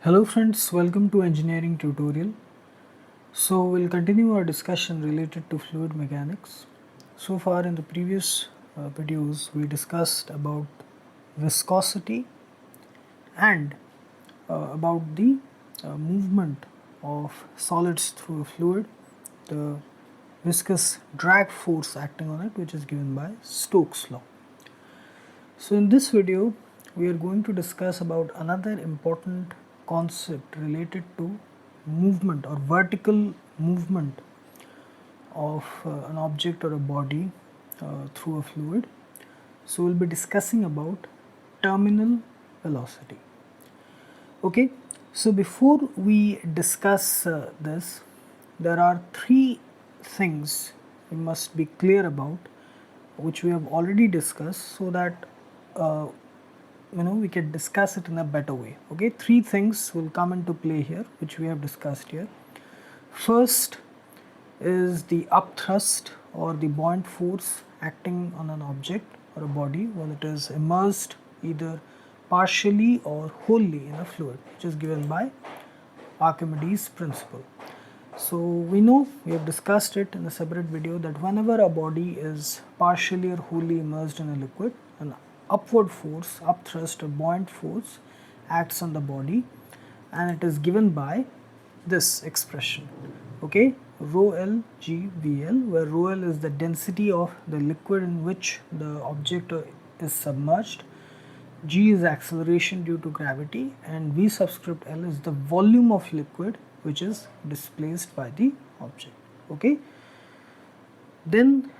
Hello friends, welcome to engineering tutorial. So we'll continue our discussion related to fluid mechanics. So far in the previous videos we discussed about viscosity and about the movement of solids through a fluid, the viscous drag force acting on it, which is given by Stokes' law. So in this video we are going to discuss about another important concept related to movement or vertical movement of an object or a body through a fluid. So we'll be discussing about terminal velocity. Okay, so before we discuss this, there are three things we must be clear about, which we have already discussed, so that we can discuss it in a better way. Okay, three things will come into play here, which we have discussed here. First is the upthrust or the buoyant force acting on an object or a body when it is immersed either partially or wholly in a fluid, which is given by Archimedes' principle. So we know, we have discussed it in a separate video, that whenever a body is partially or wholly immersed in a liquid, an upward force, upthrust or buoyant force acts on the body, and it is given by this expression, okay, rho L G V L, where rho L is the density of the liquid in which the object is submerged, G is acceleration due to gravity, and V subscript L is the volume of liquid which is displaced by the object. Okay, then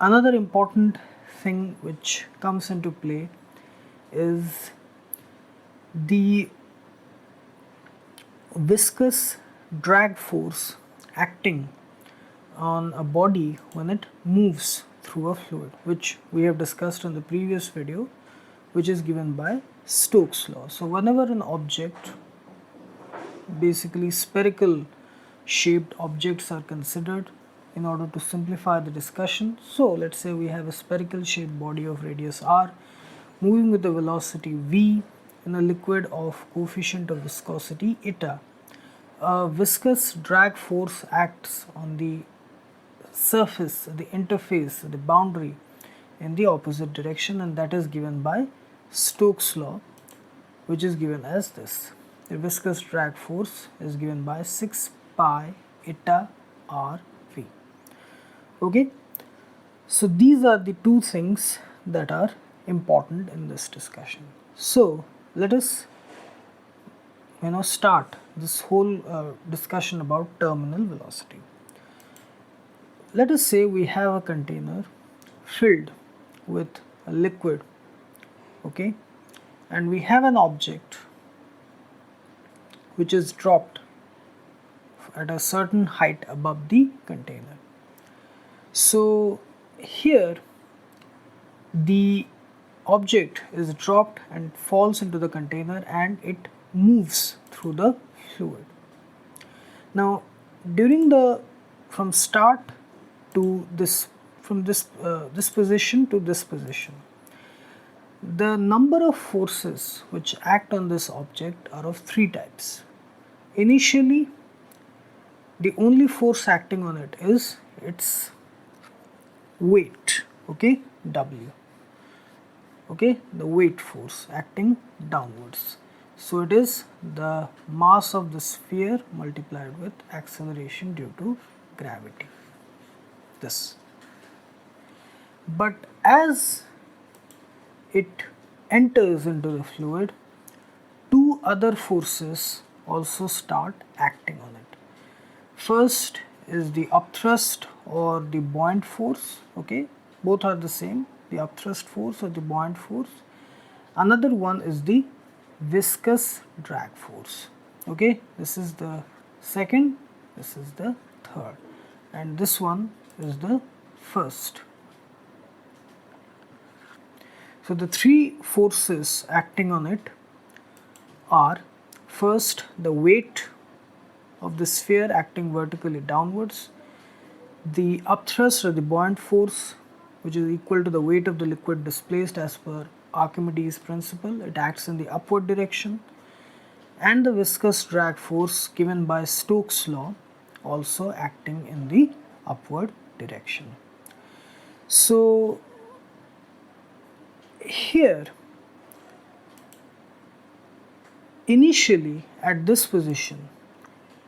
another important thing which comes into play is the viscous drag force acting on a body when it moves through a fluid, which we have discussed in the previous video, which is given by Stokes' law. So whenever an object, basically spherical shaped objects, are considered, in order to simplify the discussion, so let's say we have a spherical shaped body of radius r moving with the velocity v in a liquid of coefficient of viscosity eta. A viscous drag force acts on the surface, the interface, the boundary in the opposite direction, and that is given by Stokes' law, which is given as this. The viscous drag force is given by 6 pi eta r v. Okay, so these are the two things that are important in this discussion. So let us start this whole discussion about terminal velocity. Let us say we have a container filled with a liquid, okay, and we have an object which is dropped at a certain height above the container. So here the object is dropped and falls into the container and it moves through the fluid. Now from start to this, from this position to this position, the number of forces which act on this object are of three types. Initially, the only force acting on it is its weight, okay, W, okay, the weight force acting downwards. So it is the mass of the sphere multiplied with acceleration due to gravity, this. But as it enters into the fluid, two other forces also start acting on it. First is the upthrust or the buoyant force, okay, both are the same, the upthrust force or the buoyant force. Another one is the viscous drag force, okay, this is the second, this is the third, and this one is the first. So the three forces acting on it are: first, the weight of the sphere acting vertically downwards, the upthrust or the buoyant force, which is equal to the weight of the liquid displaced as per Archimedes' principle, it acts in the upward direction, and the viscous drag force given by Stokes' law also acting in the upward direction. So here initially at this position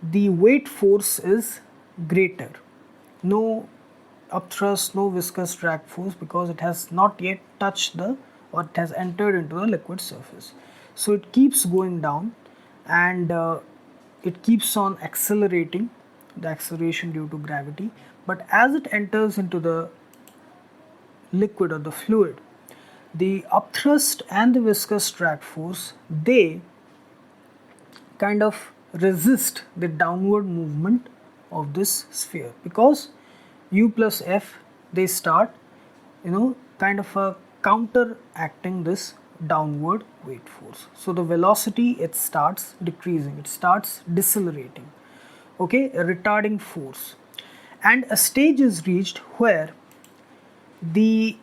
the weight force is greater, no upthrust, no viscous drag force, because it has not yet touched the, or it has entered into the liquid surface. So it keeps going down, and it keeps on accelerating, the acceleration due to gravity. But as it enters into the liquid or the fluid, the upthrust and the viscous drag force, they kind of resist the downward movement of this sphere, because u plus f, they start kind of counteracting this downward weight force. So the velocity, it starts decreasing, it starts decelerating, okay, a retarding force. And a stage is reached where the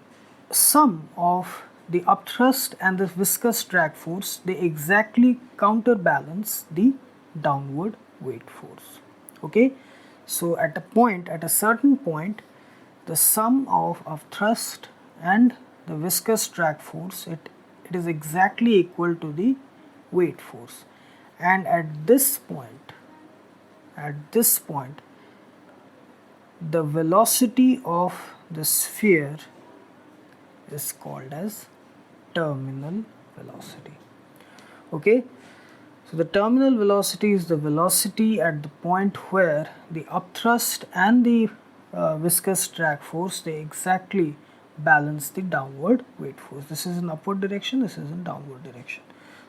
sum of the upthrust and the viscous drag force, they exactly counterbalance the downward weight force, okay. So at a certain point, the sum of upthrust and the viscous drag force, it is exactly equal to the weight force. And at this point, the velocity of the sphere is called as terminal velocity, okay. So the terminal velocity is the velocity at the point where the upthrust and the viscous drag force, they exactly balance the downward weight force. This is in upward direction, this is in downward direction.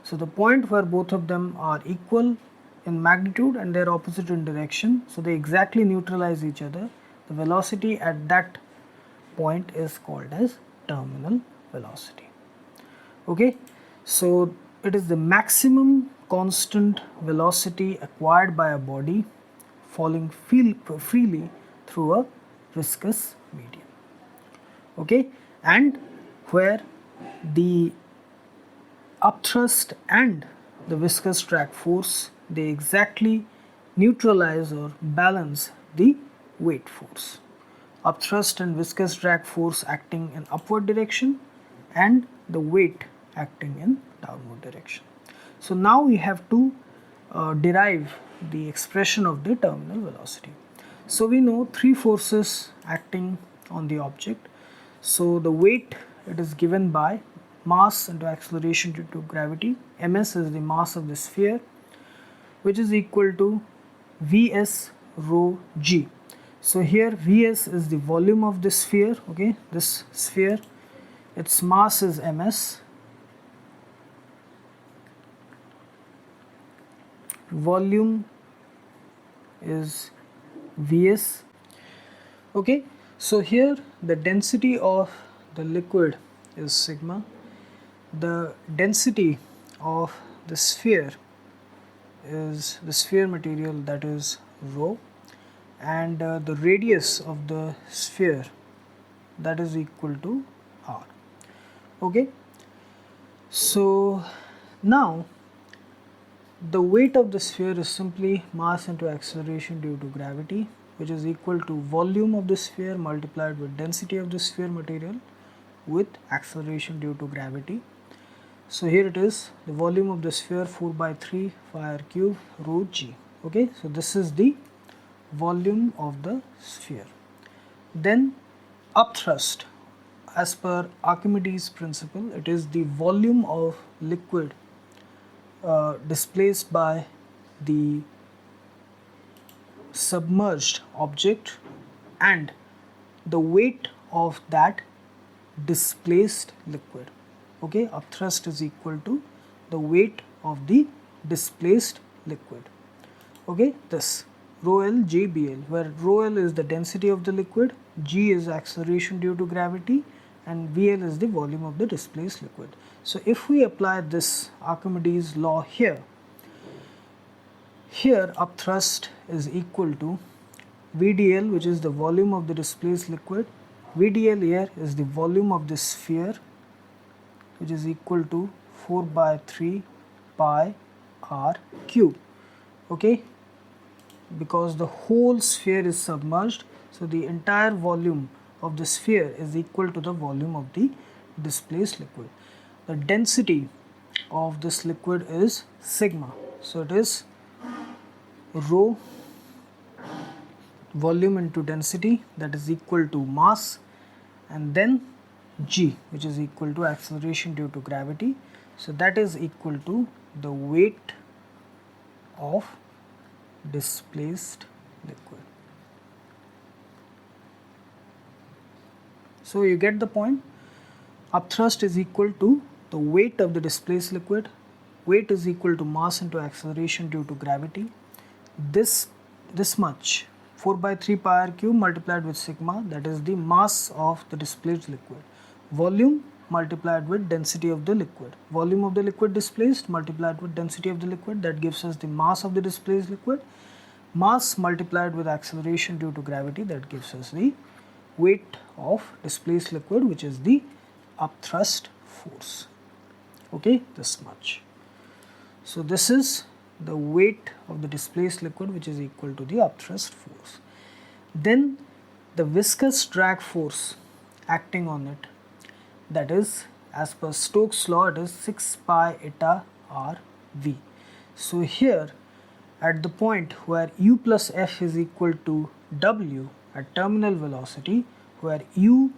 So the point where both of them are equal in magnitude and they are opposite in direction, so they exactly neutralize each other, the velocity at that point is called as terminal velocity, okay. So it is the maximum constant velocity acquired by a body falling freely through a viscous medium, okay, and where the upthrust and the viscous drag force, they exactly neutralize or balance the weight force. Upthrust and viscous drag force acting in upward direction and the weight acting in downward direction. So now we have to derive the expression of the terminal velocity. So we know three forces acting on the object. So the weight, it is given by mass into acceleration due to gravity. Ms is the mass of the sphere, which is equal to Vs rho g. So here Vs is the volume of this sphere, okay, this sphere, its mass is Ms, volume is Vs, okay. So here the density of the liquid is sigma, the density of the sphere is the sphere material, that is rho, and the radius of the sphere, that is equal to r, okay. So now the weight of the sphere is simply mass into acceleration due to gravity, which is equal to volume of the sphere multiplied with density of the sphere material with acceleration due to gravity. So here it is, the volume of the sphere 4 by 3 pi r cube rho g, okay. So this is the volume of the sphere. Then upthrust, as per Archimedes principle, it is the volume of liquid displaced by the submerged object and the weight of that displaced liquid, okay. Upthrust is equal to the weight of the displaced liquid, okay. This rho L G BL, where rho L is the density of the liquid, G is acceleration due to gravity, and VL is the volume of the displaced liquid. So if we apply this Archimedes law here, upthrust is equal to VDL, which is the volume of the displaced liquid. VDL here is the volume of the sphere, which is equal to 4 by 3 pi r cube. Okay, because the whole sphere is submerged, so the entire volume of the sphere is equal to the volume of the displaced liquid. The density of this liquid is sigma, so it is rho volume into density, that is equal to mass, and then g, which is equal to acceleration due to gravity, so that is equal to the weight of displaced liquid. So you get the point. Upthrust is equal to the weight of the displaced liquid, weight is equal to mass into acceleration due to gravity. This much 4 by 3 pi r cube multiplied with sigma, that is the mass of the displaced liquid, volume multiplied with density of the liquid, volume of the liquid displaced multiplied with density of the liquid, that gives us the mass of the displaced liquid, mass multiplied with acceleration due to gravity, that gives us the weight of displaced liquid, which is the upthrust force. Okay, this much. So this is the weight of the displaced liquid, which is equal to the upthrust force. Then the viscous drag force acting on it, that is, as per Stokes' law, it is 6 pi eta r v. So here at the point where u plus f is equal to w at terminal velocity, where u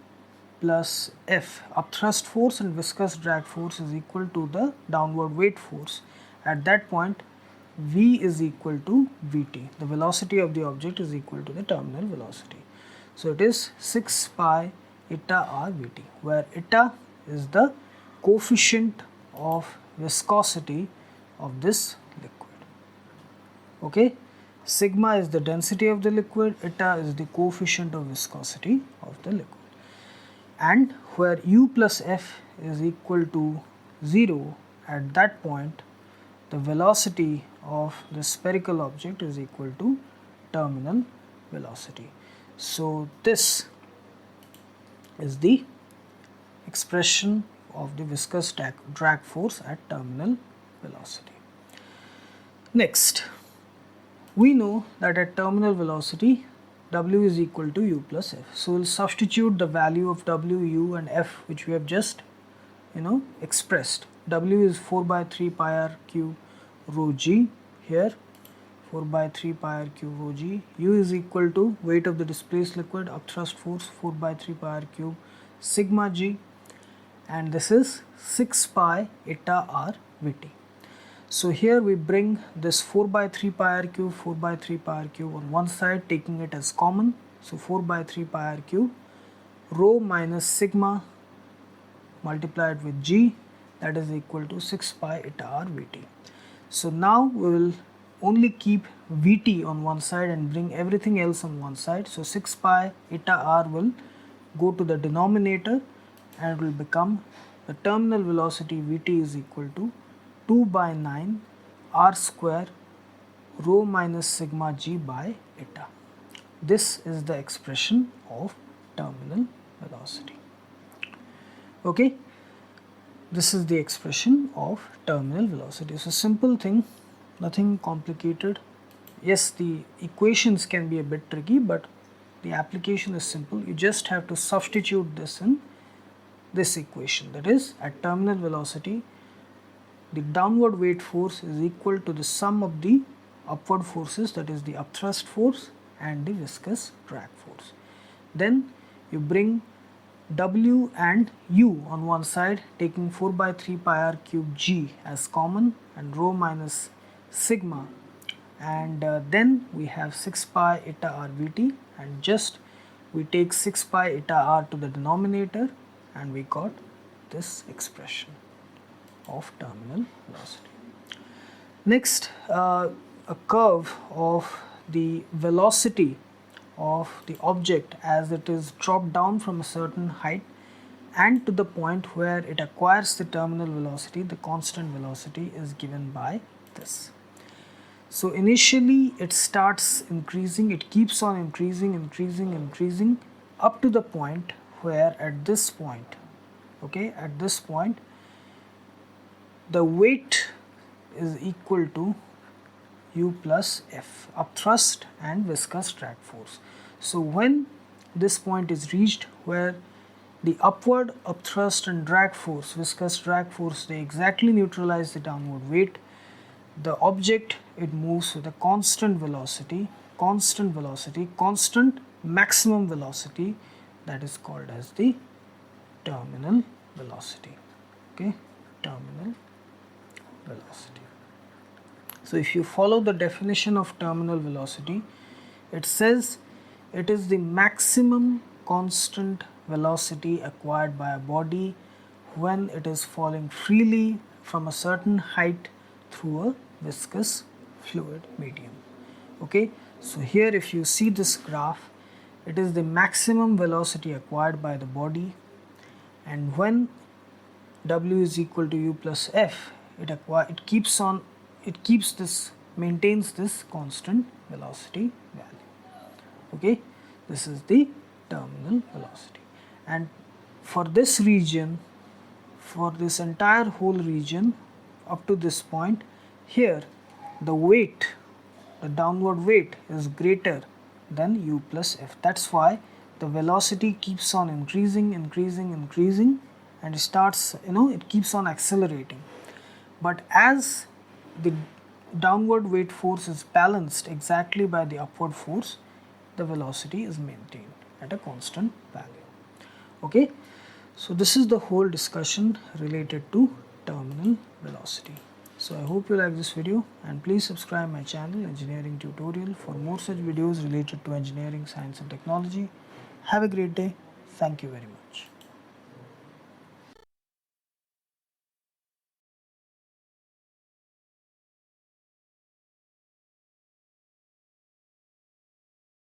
plus f, upthrust force and viscous drag force, is equal to the downward weight force, at that point v is equal to vt, the velocity of the object is equal to the terminal velocity. So it is 6 pi eta r vt, where eta is the coefficient of viscosity of this liquid. Okay, sigma is the density of the liquid, eta is the coefficient of viscosity of the liquid. And where u plus f is equal to 0, at that point the velocity of the spherical object is equal to terminal velocity. So this is the expression of the viscous drag force at terminal velocity. Next, we know that at terminal velocity w is equal to u plus f. So we'll substitute the value of w, u and f which we have just expressed. W is 4 by 3 pi r cube rho g, here 4 by 3 pi r cube rho g. U is equal to weight of the displaced liquid, upthrust force 4 by 3 pi r cube sigma g, and this is 6 pi eta r vt. So here we bring this 4 by 3 pi r cube, 4 by 3 pi r cube on one side, taking it as common. So 4 by 3 pi r cube rho minus sigma multiplied with g, that is equal to 6 pi eta r vt. So now we will only keep vt on one side and bring everything else on one side. So 6 pi eta r will go to the denominator and it will become the terminal velocity vt is equal to 2 by 9 r square rho minus sigma g by eta. This is the expression of terminal velocity. Okay, this is the expression of terminal velocity. So simple thing, nothing complicated. Yes, the equations can be a bit tricky, but the application is simple. You just have to substitute this in this equation, that is, at terminal velocity the downward weight force is equal to the sum of the upward forces, that is the upthrust force and the viscous drag force. Then you bring w and u on one side, taking 4 by 3 pi r cube g as common and rho minus sigma, and then we have 6 pi eta r vt, and just we take 6 pi eta r to the denominator and we got this expression of terminal velocity. Next, a curve of the velocity of the object as it is dropped down from a certain height and to the point where it acquires the terminal velocity, the constant velocity is given by this. So initially it starts increasing, it keeps on increasing up to the point where at this point, okay, at this point the weight is equal to U plus F, upthrust and viscous drag force. So when this point is reached where the upward upthrust and drag force, viscous drag force, they exactly neutralize the downward weight, the object, it moves with a constant velocity, constant maximum velocity, that is called as the terminal velocity. Okay, terminal velocity. So if you follow the definition of terminal velocity, it says it is the maximum constant velocity acquired by a body when it is falling freely from a certain height through a viscous fluid medium. Okay, so here if you see this graph, it is the maximum velocity acquired by the body, and when W is equal to U plus F, maintains this constant velocity value. Okay, this is the terminal velocity, and for this region, for this entire whole region up to this point, here the weight, the downward weight is greater than U plus F. That's why the velocity keeps on increasing, and it starts, it keeps on accelerating. But as the downward weight force is balanced exactly by the upward force, the velocity is maintained at a constant value. Okay, so this is the whole discussion related to terminal velocity. So I hope you like this video, and please subscribe my channel Engineering Tutorial for more such videos related to engineering, science and technology. Have a great day. Thank you very much.